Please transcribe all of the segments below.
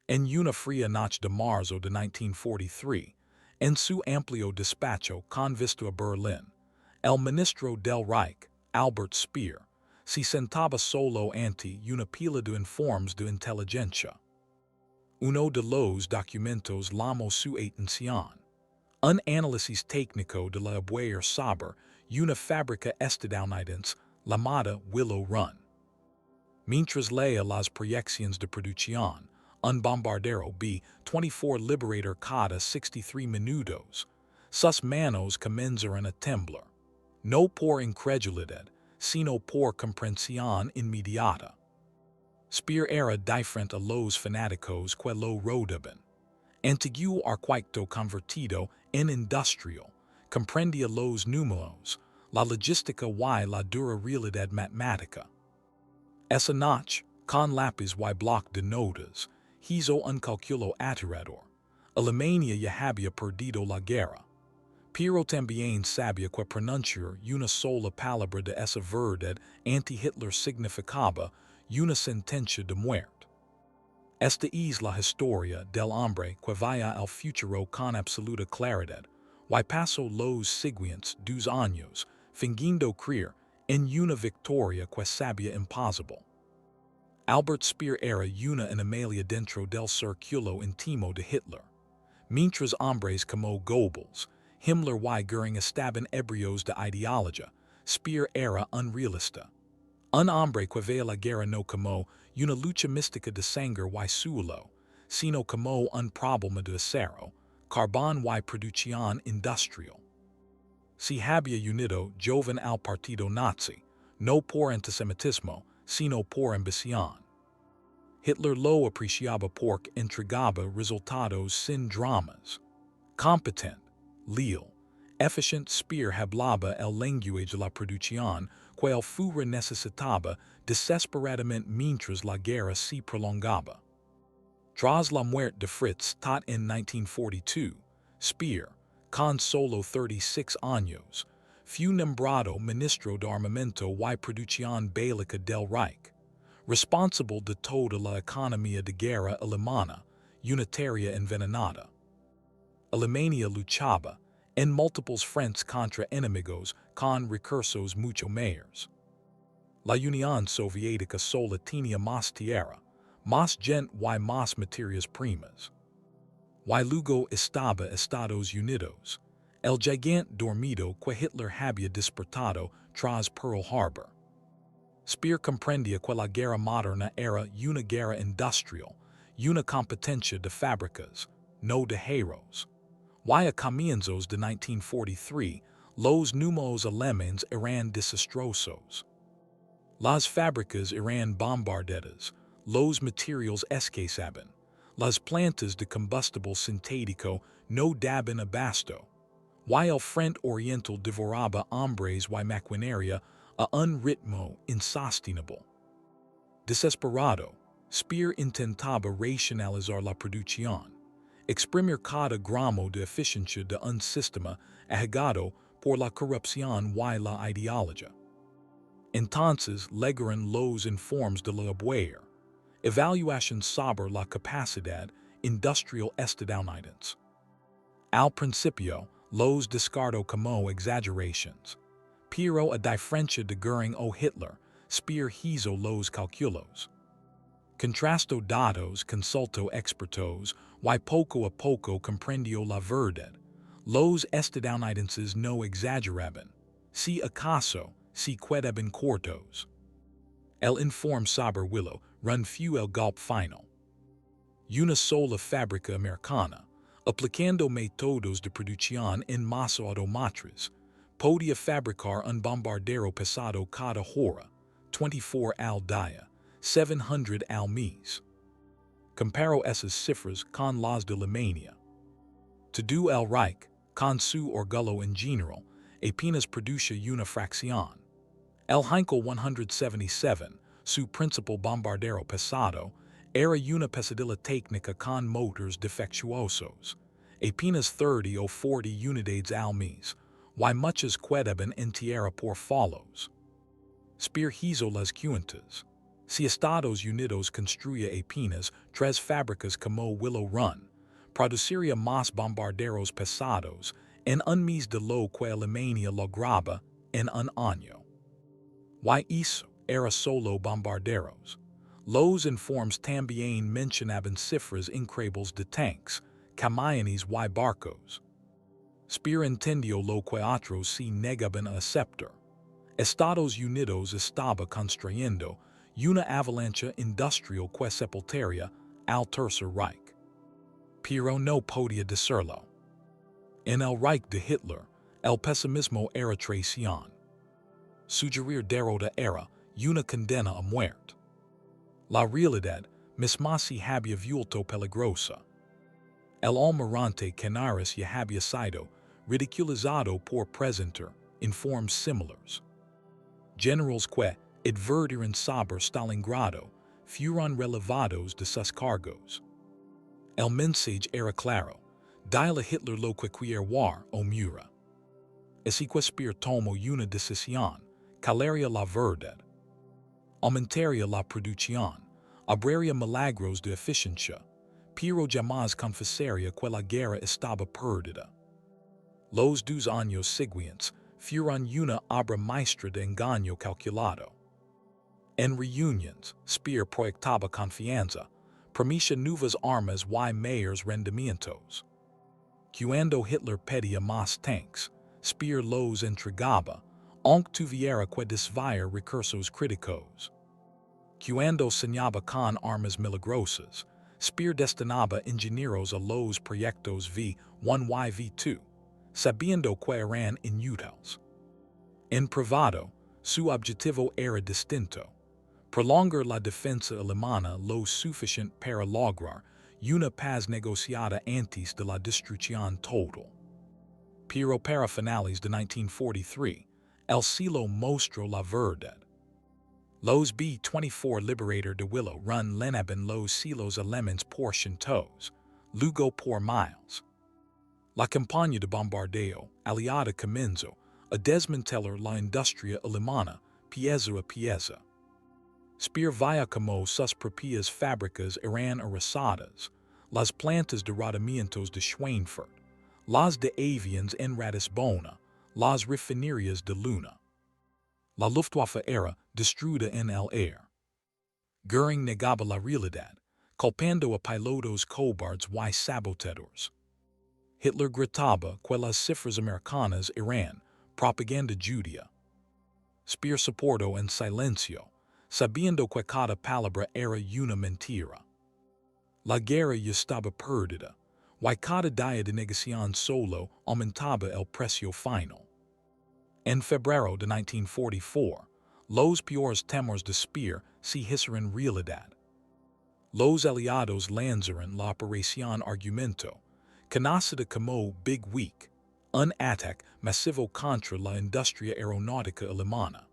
En una fría noche de marzo de 1943, en su amplio despacho con vista a Berlín, el ministro del Reich, Albert Speer, se sentaba solo ante una pila de informes de inteligencia. Uno de los documentos llamó su atención. Un análisis técnico de la había sobre una fábrica estadounidense llamada Willow Run. Mientras leía las proyecciones de producción, un bombardero B-24 Liberator cada 63 minutos, sus manos comenzaron a temblar. No por incredulidad, sino por comprensión inmediata. Speer era diferente a los fanáticos que lo rodeaban. Antiguo arquitecto convertido en industrial, comprendía los números, la logística y la dura realidad matemática. Esa noche, con lápiz y bloc de notas, hizo un cálculo aterrador. Alemania ya había perdido la guerra. Pero también sabía que pronunciar una sola palabra de esa verdad anti-Hitler significaba una sentencia de muerte. Esta es la historia del hombre que vaya al futuro con absoluta claridad, y pasó los siguientes 2 años fingiendo creer en una victoria que sabía imposible. Albert Speer era una anomalía dentro del círculo íntimo de Hitler. Mientras hombres como Goebbels, Himmler y Göring estaban ebrios de ideología, Speer era un realista. Un hombre que veía la guerra no como una lucha mística de sangre y suelo, sino como un problema de acero, carbón y producción industrial. Se había unido joven al partido nazi, no por antisemitismo, sino por ambición. Hitler lo apreciaba porque entregaba resultados sin dramas. Competent, leal, efficient. Speer hablaba el lenguaje de la producción que el Führer necesitaba desesperadamente mientras la guerra se prolongaba. Tras la muerte de Fritz Todt en 1942, Speer, con solo 36 años, fue nombrado ministro de Armamento y Producción Bélica del Reich, responsable de toda la economía de guerra alemana, unitaria envenenada. Alemania luchaba en múltiples frentes contra enemigos con recursos mucho mayores. La Unión Soviética solo tenía más tierra, más gente y más materias primas. Y luego estaba Estados Unidos, el gigante dormido que Hitler había despertado tras Pearl Harbor. Speer comprendía que la guerra moderna era una guerra industrial, una competencia de fábricas, no de héroes. Y a comienzos de 1943, los números alemanes eran desastrosos. Las fábricas eran bombardeadas, los materiales escaseaban, las plantas de combustible sintético no daban abasto, y el frente oriental devoraba hombres y maquinaria a un ritmo insostenible. Desesperado, Speer intentaba racionalizar la producción, exprimir cada gramo de eficiencia de un sistema ahogado por la corrupción y la ideología. Entonces llegaron los informes de la había, evaluación sobre la capacidad industrial estadounidense. Al principio, los descartó como exageraciones, pero a diferencia de Göring o Hitler, Speer hizo los cálculos. Contrastó datos, consultó expertos, y poco a poco comprendió la verdad. Los estadounidenses no exageraban. Si acaso, se quedaban cortos. El informe sobre Willow Run fue el golpe final. Una sola fábrica americana, aplicando métodos de producción en masa automotriz, podía fabricar un bombardero pesado cada hora, 24 al día, 700 al mes. Comparo esas cifras con las de Alemania. Todo el Reich, con su orgullo en general, apenas produce una fracción. El Heinkel 177, su principal bombardero pesado, era una pesadilla técnica con motores defectuosos, apenas 30 o 40 unidades al mes, y muchas quedaban en tierra por fallos. Speer hizo las cuentas. Si Estados Unidos construía apenas tres fábricas como Willow Run, produciría más bombarderos pesados en un mes de lo que Alemania lograba en un año. Y eso era solo bombarderos. Los informes también mencionaban cifras increíbles de tanks, camiones y barcos. Speer entendió lo que otros se negaban a aceptar. Estados Unidos estaba construyendo una avalancha industrial que sepultaría al Tercer Reich. Pero no podía decirlo. En el Reich de Hitler, el pesimismo era traición. Sugerir derrota era una condena a muerte. La realidad misma se había vuelto peligrosa. El almirante Canaris ya había sido ridiculizado por presentar informes similares. Generals que advirtieron sobre Stalingrado fueron relevados de sus cargos. El mensaje era claro, dile a Hitler lo que quiere war o mura. Así que Speer tomó una decisión, calaría la verdad. Aumentaría la producción, abriría milagros de eficiencia, pero jamás confesaría que la guerra estaba perdida. Los 2 años siguientes fueron una obra maestra de engaño calculado. En reuniones, Speer proyectaba confianza, prometía nuevas armas y mayores rendimientos. Cuando Hitler pedía más tanks, Speer los entregaba, aunque tuviera que desviar recursos críticos. Cuando soñaba con armas milagrosas, Speer destinaba ingenieros a los proyectos V1 y V2, sabiendo que eran inútiles. En privado, su objetivo era distinto: prolongar la defensa alemana lo suficiente para lograr una paz negociada antes de la destrucción total. Pero para finales de 1943, el cielo mostró la verdad. Los B-24 Liberator de Willow Run lenaban los cielos alemanes por cientos, luego por miles. La campaña de bombardeo aliada comenzó a desmantelar la industria alemana pieza a pieza. Speer veía como sus propias fábricas eran arrasadas, las plantas de rodamientos de Schweinfurt, las de aviones en Ratisbona, las refinerías de Luna. La Luftwaffe era destruida en el aire. Göring negaba la realidad, culpando a pilotos cobardes y sabotadores. Hitler gritaba que las cifras americanas eran propaganda judía. Speer soportó en silencio, sabiendo que cada palabra era una mentira. La guerra ya estaba perdida, y cada día de negación solo aumentaba el precio final. En febrero de 1944, los peores temores de Speer se hicieron realidad. Los aliados lanzaron la operación Argumento, conocida como Big Week, un ataque masivo contra la industria aeronáutica alemana.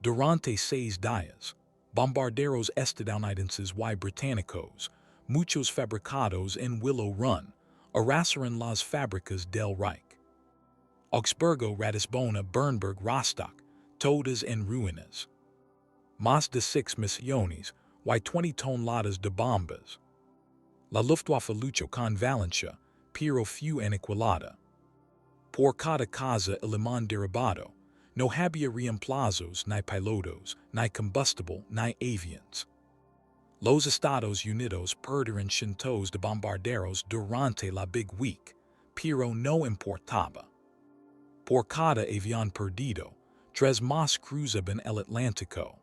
Durante 6 días, bombarderos estadounidenses y británicos, muchos fabricados en Willow Run, arrasaron las fábricas del Reich. Augsburgo, Ratisbona, Bernburg, Rostock, todas en ruinas. Más de 6 millones y 20 toneladas de bombas. La Luftwaffe luchó con Valencia, pero fue aniquilada. Por cada casa alemán derribado, no había reemplazos, ni pilotos, ni combustible, ni aviones. Los Estados Unidos perdieron cientos de bombarderos durante la Big Week, pero no importaba. Por cada avión perdido, 3 más cruzaban el Atlántico.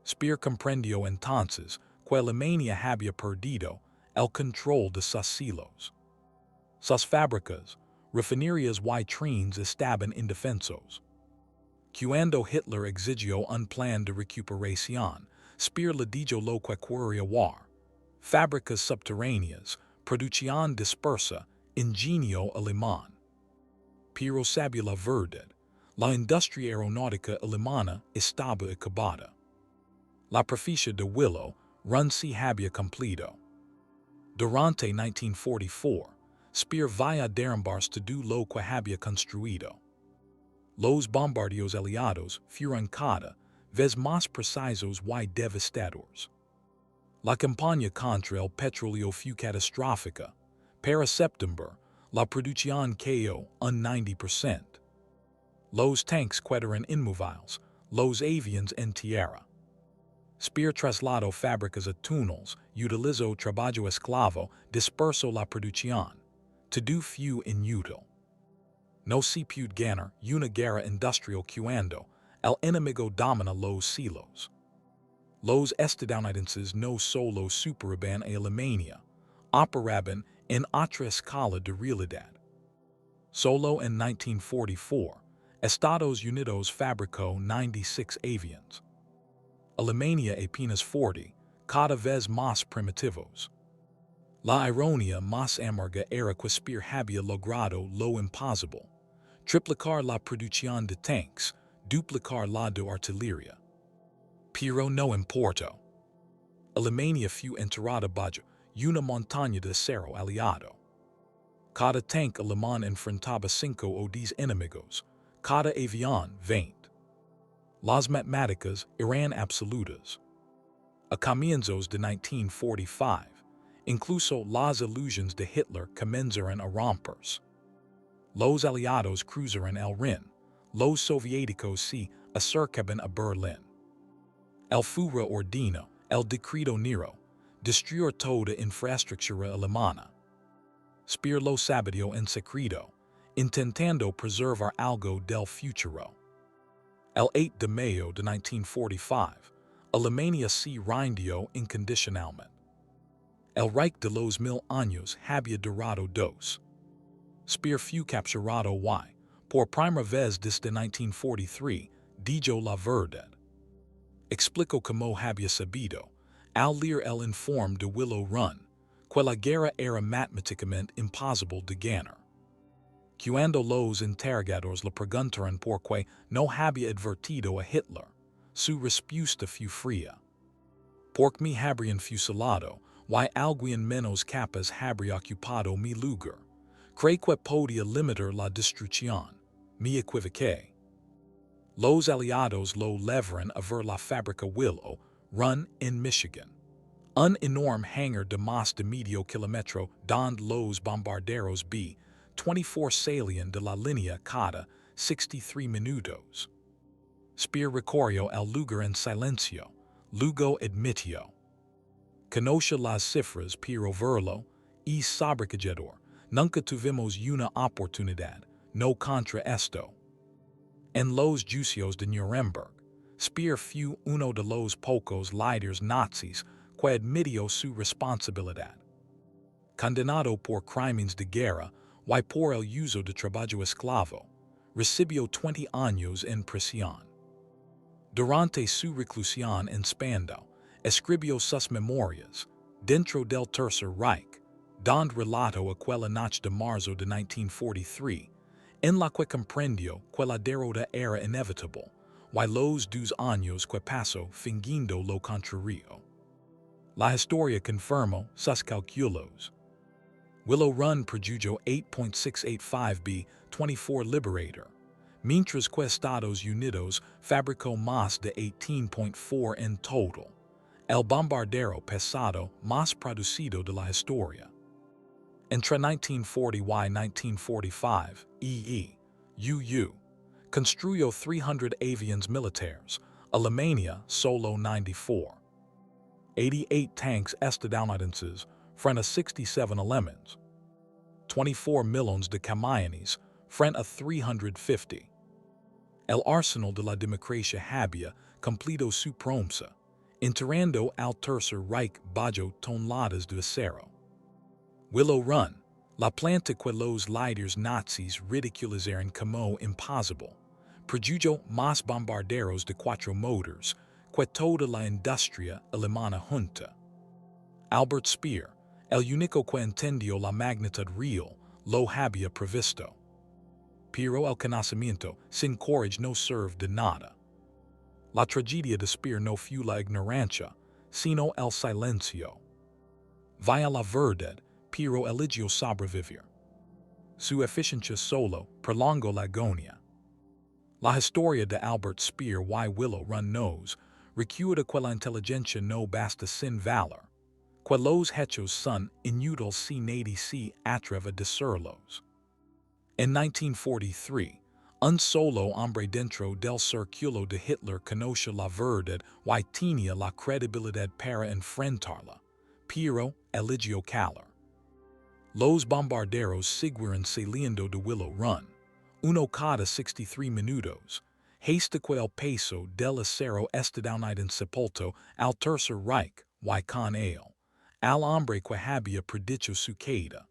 Speer comprendió entonces que Alemania había perdido el control de sus cielos. Sus fábricas, refinerías y trenes estaban indefensos. Cuando Hitler exigió un plan de recuperación, Speer le dijo lo que quería war: fábricas subterráneas, producción dispersa, ingenio alemán. Pero sabía la verdad: la industria aeronáutica alemana estaba acabada. La profecía de Willow Run se había cumplido. Durante 1944, Speer veía derrumbarse todo lo que había construido. Los bombardeos aliados fueron cada vez más precisos y devastadores. La campaña contra el petróleo fue catastrófica. Para septiembre, la producción cayó un 90%. Los tanques quedaron inmóviles, los aviones en tierra. Speer trasladó fábricas a túneles, utilizó trabajo esclavo, dispersó la producción. Todo fue inútil. No se pudo ganar una guerra industrial cuando el enemigo domina los cielos. Los estadounidenses no solo superaban a Alemania, operaban en otra escala de realidad. Solo en 1944, Estados Unidos fabricó 96 aviones. Alemania apenas 40, cada vez más primitivos. La ironía más amarga era que Speer había logrado lo imposible: triplicar la producción de tanques, duplicar la de artillería. Pero no importó. Alemania fue enterrada bajo una montaña de acero aliado. Cada tanque alemán enfrentaba 5 o 10 enemigos, cada avión 20. Las matemáticas eran absolutas. A comienzos de 1945, incluso las ilusiones de Hitler comenzaron a romperse. Los aliados cruzaron el Rin, los soviéticos se acercaban a Berlín. El Führer ordenó, el decreto Nero, destruir toda infraestructura alemana. Speer lo sabotó en secreto, intentando preservar algo del futuro. El 8 de mayo de 1945, Alemania se rindió incondicionalmente. El Reich de los 1000 años había durado 2. Speer fue capturado y, por primera vez desde 1943, dijo la verdad. Explicó cómo había sabido, al leer el informe de Willow Run, que la guerra era matemáticamente imposible de ganar. Cuando los interrogadores le preguntaron por qué no había advertido a Hitler, su respuesta fue fría. Porque me habrían fusilado, y alguien menos capaz habría ocupado mi lugar. Creí que podía limitar la destrucción. Me equivoqué. Los aliados lo llevaron a ver la fábrica Willow Run en Michigan. Un enorme hangar de más de medio kilómetro donde los bombarderos B-24 salían de la línea cada 63 minutos. Speer recorrió el lugar en silencio, luego admitió: conoce las cifras pero verlo es sobrecogedor. Nunca tuvimos una oportunidad, no contra esto. En los juicios de Nuremberg, Speer fue uno de los pocos líderes nazis que admitió su responsabilidad. Condenado por crímenes de guerra y por el uso de trabajo esclavo, recibió 20 años en prisión. Durante su reclusión en Spandau, escribió sus memorias, Dentro del Tercer Reich, donde relató aquella noche de marzo de 1943, en la que comprendió que la derrota era inevitable, y los 2 años que pasó fingiendo lo contrario. La historia confirmó sus cálculos. Willow Run produjo 8.685 B-24 Liberator, mientras que Estados Unidos fabricó más de 18.4 en total, el bombardero pesado más producido de la historia. Entre 1940 y 1945, EE, construyó 300 aviones militares, Alemania solo 94. 88 tanks estadounidenses frente a 67 alemanes. 24 millones de camiones frente a 350. El arsenal de la democracia había cumplido su promesa, enterrando al Tercer Reich bajo toneladas de acero. Willow Run, la planta que los líderes nazis ridiculizaron como imposible, produjo más bombarderos de 4 motores que toda la industria alemana junta. Albert Speer, el único que entendió la magnitud real, lo había previsto. Pero el conocimiento sin courage no sirve de nada. La tragedia de Speer no fue la ignorancia, sino el silencio. Vaya la verdad, pero eligió sobrevivir. Su eficiencia solo prolongó la agonía. La historia de Albert Speer y Willow Run nos recuerda que la inteligencia no basta sin valor, que los hechos son inútiles si nadie se atreve a decirlos. In 1943, un solo hombre dentro del círculo de Hitler conoció la verdad y tenía la credibilidad para enfrentarla, pero eligió callar. Los bombarderos siguieron saliendo de Willow Run, uno cada 63 minutos, hasta que el peso del acero estadounidense sepultó al Tercer Reich y con él, al hombre que había predicho su caída.